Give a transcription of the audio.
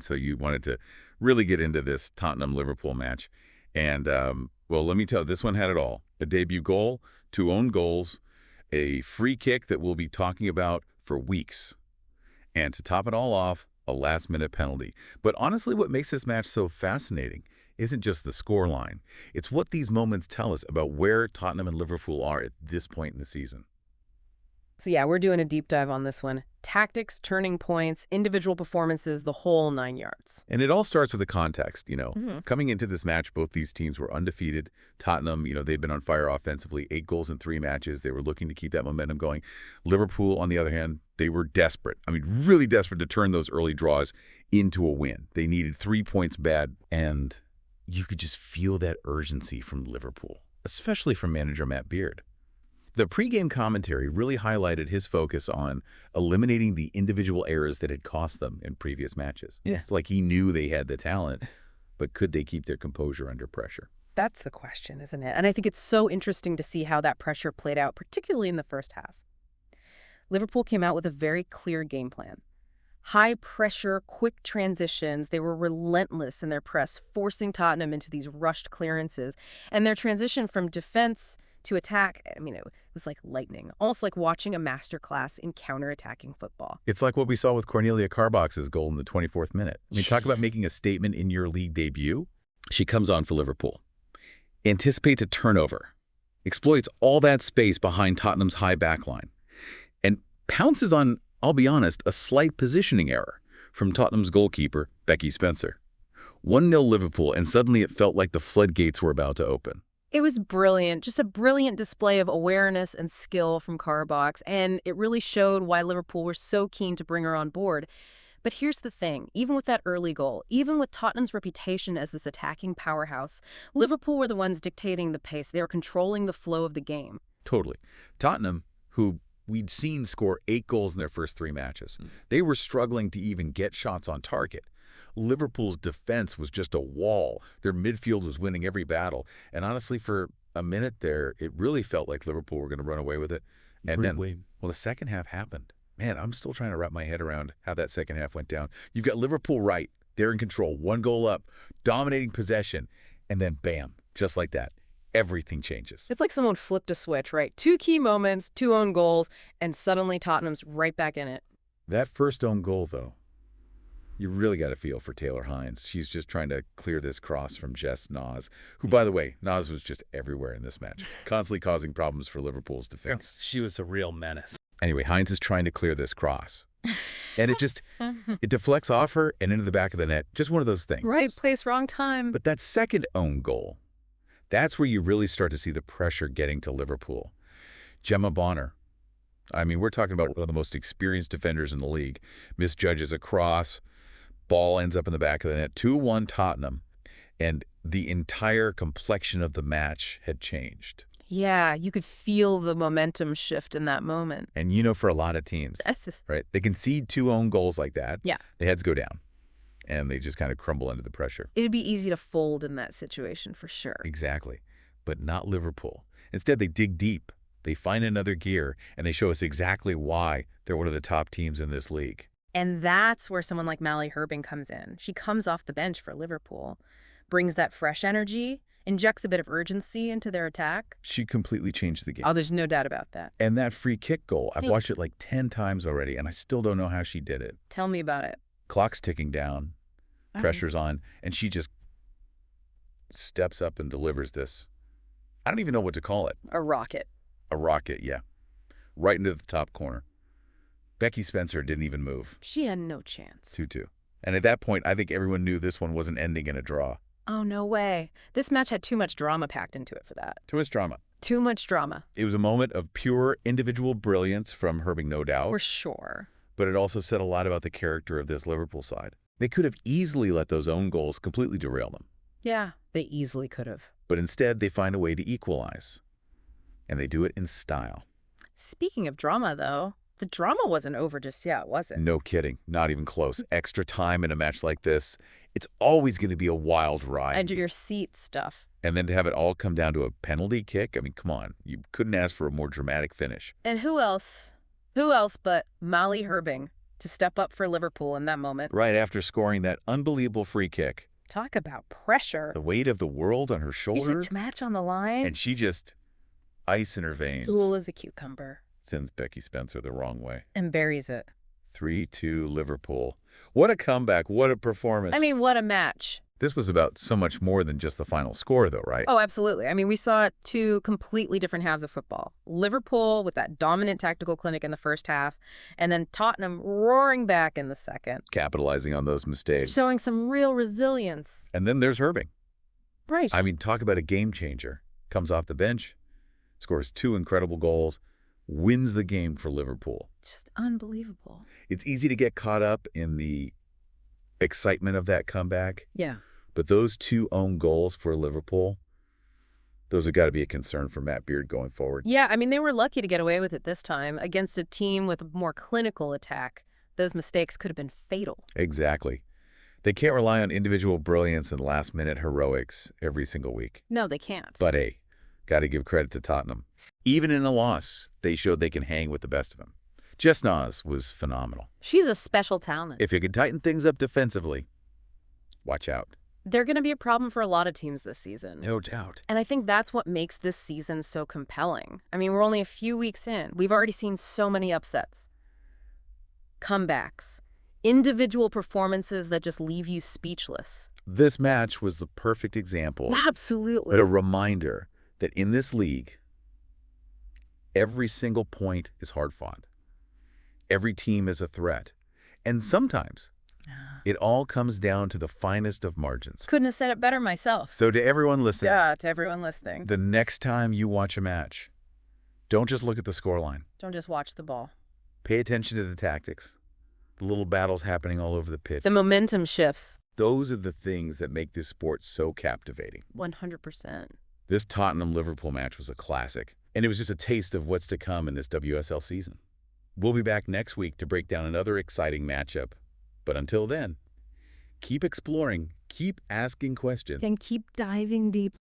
right? So you wanted to really get into this Tottenham-Liverpool match. And, well, let me tell you, this one had it all. A debut goal, 2 own goals, a free kick that we'll be talking about for weeks. And to top it all off, a last-minute penalty. But honestly, what makes this match so fascinating isn't just the scoreline. It's what these moments tell us about where Tottenham and Liverpool are at this point in the season. So yeah, we're doing a deep dive on this one. Tactics, turning points, individual performances, the whole 9 yards. And it all starts with the context, Mm-hmm. Coming into this match, both these teams were undefeated. Tottenham, they've been on fire offensively, 8 goals in 3 matches. They were looking to keep that momentum going. Liverpool, on the other hand, they were desperate. I mean, really desperate to turn those early draws into a win. They needed 3 points bad, and you could just feel that urgency from Liverpool, especially from manager Matt Beard. The pregame commentary really highlighted his focus on eliminating the individual errors that had cost them in previous matches. Yeah. It's like he knew they had the talent, but could they keep their composure under pressure? That's the question, isn't it? And I think it's so interesting to see how that pressure played out, particularly in the first half. Liverpool came out with a very clear game plan. High pressure, quick transitions. They were relentless in their press, forcing Tottenham into these rushed clearances. And their transition from defense to attack, I mean, it was like lightning, almost like watching a masterclass in counterattacking football. It's like what we saw with Cornelia Carbox's goal in the 24th minute. I mean, talk about making a statement in your league debut. She comes on for Liverpool, anticipates a turnover, exploits all that space behind Tottenham's high backline, and pounces on, I'll be honest, a slight positioning error from Tottenham's goalkeeper, Becky Spencer. 1-0 Liverpool, and suddenly it felt like the floodgates were about to open. It was brilliant, just a brilliant display of awareness and skill from Carbox, and it really showed why Liverpool were so keen to bring her on board. But here's the thing, even with that early goal, even with Tottenham's reputation as this attacking powerhouse, Liverpool were the ones dictating the pace. They were controlling the flow of the game. Totally. Tottenham, who we'd seen score 8 goals in their first 3 matches, they were struggling to even get shots on target. Liverpool's defense was just a wall. Their midfield was winning every battle. And honestly, for a minute there, it really felt like Liverpool were going to run away with it. And then, well, the second half happened. Man, I'm still trying to wrap my head around how that second half went down. You've got Liverpool right. They're in control. 1 goal up, dominating possession. And then, bam, just like that, everything changes. It's like someone flipped a switch, right? 2 key moments, 2 own goals, and suddenly Tottenham's right back in it. That first own goal, though, you really got to feel for Taylor Hines. She's just trying to clear this cross from Jess Nas, who, by the way, Nas was just everywhere in this match, constantly causing problems for Liverpool's defense. She was a real menace. Anyway, Hines is trying to clear this cross. And it deflects off her and into the back of the net. Just one of those things. Right place, wrong time. But that second own goal, that's where you really start to see the pressure getting to Liverpool. Gemma Bonner, I mean, we're talking about one of the most experienced defenders in the league, misjudges a cross. Ball ends up in the back of the net, 2-1 Tottenham, and the entire complexion of the match had changed. Yeah, you could feel the momentum shift in that moment. And for a lot of teams, right, they concede 2 own goals like that. Yeah. The heads go down, and they just kind of crumble under the pressure. It'd be easy to fold in that situation for sure. Exactly, but not Liverpool. Instead, they dig deep, they find another gear, and they show us exactly why they're one of the top teams in this league. And that's where someone like Marie Herbinger comes in. She comes off the bench for Liverpool, brings that fresh energy, injects a bit of urgency into their attack. She completely changed the game. Oh, there's no doubt about that. And that free kick goal, I've watched it like 10 times already, and I still don't know how she did it. Tell me about it. Clock's ticking down, pressure's on, and she just steps up and delivers this. I don't even know what to call it. A rocket. A rocket, yeah. Right into the top corner. Becky Spencer didn't even move. She had no chance. 2-2. And at that point, I think everyone knew this one wasn't ending in a draw. Oh, no way. This match had too much drama packed into it for that. Too much drama. Too much drama. It was a moment of pure individual brilliance from Herbinger, no doubt. For sure. But it also said a lot about the character of this Liverpool side. They could have easily let those own goals completely derail them. Yeah, they easily could have. But instead, they find a way to equalize. And they do it in style. Speaking of drama, though, the drama wasn't over just yet, was it? No kidding. Not even close. Extra time in a match like this, it's always going to be a wild ride. Edge of your seat stuff. And then to have it all come down to a penalty kick, I mean, come on. You couldn't ask for a more dramatic finish. And who else? Who else but Marie Herbinger to step up for Liverpool in that moment. Right after scoring that unbelievable free kick. Talk about pressure. The weight of the world on her shoulder. It's a match on the line. And she just, ice in her veins. Cool as a cucumber. Sends Becky Spencer the wrong way. And buries it. 3-2 Liverpool. What a comeback. What a performance. I mean, what a match. This was about so much more than just the final score, though, right? Oh, absolutely. I mean, we saw two completely different halves of football. Liverpool with that dominant tactical clinic in the first half, and then Tottenham roaring back in the second. Capitalizing on those mistakes. Showing some real resilience. And then there's Herbing. Right. I mean, talk about a game changer. Comes off the bench, scores 2 incredible goals, wins the game for Liverpool. Just unbelievable. It's easy to get caught up in the excitement of that comeback. Yeah. But those 2 own goals for Liverpool, those have got to be a concern for Matt Beard going forward. Yeah, I mean, they were lucky to get away with it this time. Against a team with a more clinical attack, those mistakes could have been fatal. Exactly. They can't rely on individual brilliance and last-minute heroics every single week. No, they can't. But hey, got to give credit to Tottenham. Even in a loss, they showed they can hang with the best of them. Jess Nas was phenomenal. She's a special talent. If you can tighten things up defensively, watch out. They're going to be a problem for a lot of teams this season. No doubt. And I think that's what makes this season so compelling. I mean, we're only a few weeks in. We've already seen so many upsets. Comebacks. Individual performances that just leave you speechless. This match was the perfect example. Absolutely. But a reminder that in this league, every single point is hard-fought. Every team is a threat. And sometimes it all comes down to the finest of margins. Couldn't have said it better myself. So to everyone listening, To everyone listening. the next time you watch a match, don't just look at the scoreline. Don't just watch the ball. Pay attention to the tactics, the little battles happening all over the pitch. The momentum shifts. Those are the things that make this sport so captivating. 100%. This Tottenham-Liverpool match was a classic, and it was just a taste of what's to come in this WSL season. We'll be back next week to break down another exciting matchup. But until then, keep exploring, keep asking questions. And keep diving deep.